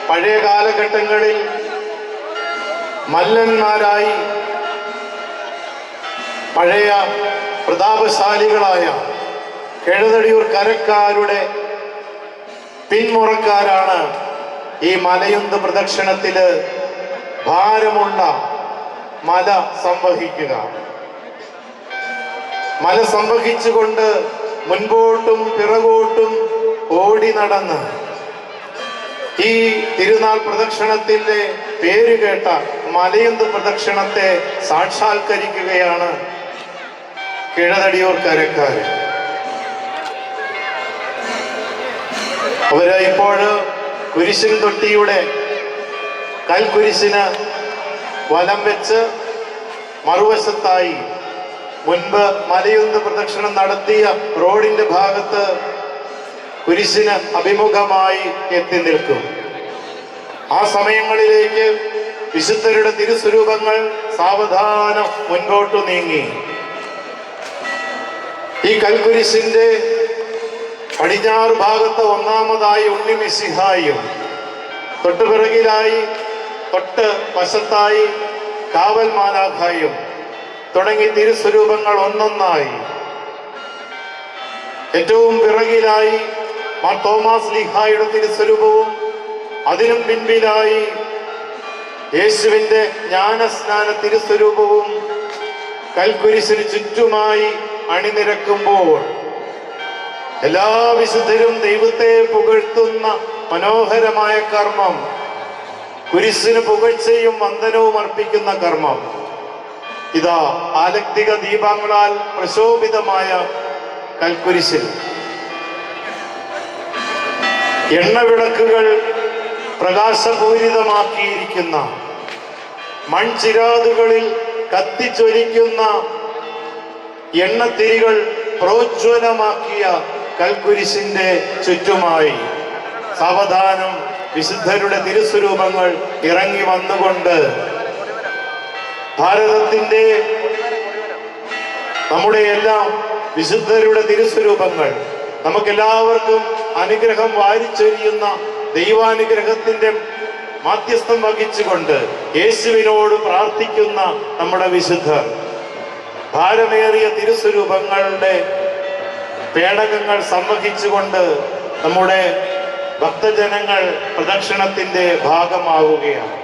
പഴയ കാലഘട്ടങ്ങളിൽ മല്ലന്മാരായി പഴയ പ്രതാപശാലികളായ കെഴുതടിയൂർ കരക്കാരുടെ പിന്മുറക്കാരാണ് ഈ മലയുന്ത് പ്രദക്ഷിണത്തില് ഭാരമുള്ള മല സംവഹിക്കുക. മല സംവഹിച്ചുകൊണ്ട് മുൻപോട്ടും പിറകോട്ടും ഓടി നടന്ന് ഈ തിരുനാൾ പ്രദക്ഷിണത്തിന്റെ പേരുകേട്ട മലയുന്ത് പ്രദക്ഷിണത്തെ സാക്ഷാത്കരിക്കുകയാണ് കീഴതടിയൂർ കരക്കാര്. അവര് ഇപ്പോൾ കുരിശിൻ തൊട്ടിയുടെ കൽക്കുരിശിന് വലം വെച്ച് മറുവശത്തായി മുൻപ് മലയുന്ത് പ്രദക്ഷിണം നടത്തിയ റോഡിന്റെ ഭാഗത്ത് കുരിശിന് അഭിമുഖമായി എത്തി നിൽക്കും. ആ സമയങ്ങളിലേക്ക് വിശുദ്ധരുടെ തിരുസ്വരൂപങ്ങൾ സാവധാനം മുൻപോട്ടു നീങ്ങി. ഈ കൽക്കുരിശിന്റെ പടിഞ്ഞാറ് ഭാഗത്ത് ഒന്നാമതായി ഉണ്ണിമിശിഹായും, തൊട്ടുപിറകിലായി തൊട്ട് വശത്തായി കാവൽ മാലാഖായും തുടങ്ങി തിരുസ്വരൂപങ്ങൾ ഒന്നൊന്നായി. ഏറ്റവും പിറകിലായി മാർ തോമാസ് ലീഹായുടെ തിരുസ്വരൂപവും അതിനും പിൻപിലായി യേശുവിന്റെ ജ്ഞാനസ്നാന തിരുസ്വരൂപവും കൽക്കുരിശിന് ചുറ്റുമായി അണിനിരക്കുമ്പോൾ എല്ലാ വിശുദ്ധരും ദൈവത്തെ പുകഴ്ത്തുന്ന മനോഹരമായ കർമ്മം, കുരിശിന് പുകഴ്ചയും വന്ദനവും അർപ്പിക്കുന്ന കർമ്മം, ഇതാ ആലക്തിക ദീപങ്ങളാൽ പ്രശോഭിതമായ കൽക്കുരിശിൽ എണ്ണവിളക്കുകൾ പ്രകാശപൂരിതമാക്കിയിരിക്കുന്ന, മൺചിരാതുകളിൽ കത്തിച്ചൊലിക്കുന്ന എണ്ണത്തിരികൾ പ്രോജ്വലമാക്കിയ കൽക്കുരിശിന്റെ ചുറ്റുമായി സാവധാനം വിശുദ്ധരുടെ തിരുസ്വരൂപങ്ങൾ ഇറങ്ങി വന്നുകൊണ്ട് ഭാരതത്തിന്റെ, നമ്മുടെ എല്ലാം വിശുദ്ധരുടെ തിരുസ്വരൂപങ്ങൾ നമുക്കെല്ലാവർക്കും അനുഗ്രഹം വാരിച്ചൊരിയുന്ന ദൈവാനുഗ്രഹത്തിന്റെ മാധ്യസ്ഥം വഹിച്ചുകൊണ്ട് യേശുവിനോട് പ്രാർത്ഥിക്കുന്ന നമ്മുടെ വിശുദ്ധർ ഭാരമേറിയ തിരുസ്വരൂപങ്ങളുടെ പേടകങ്ങൾ സംവഹിച്ചുകൊണ്ട് നമ്മുടെ ഭക്തജനങ്ങൾ പ്രദക്ഷിണത്തിന്റെ ഭാഗമാവുകയാണ്.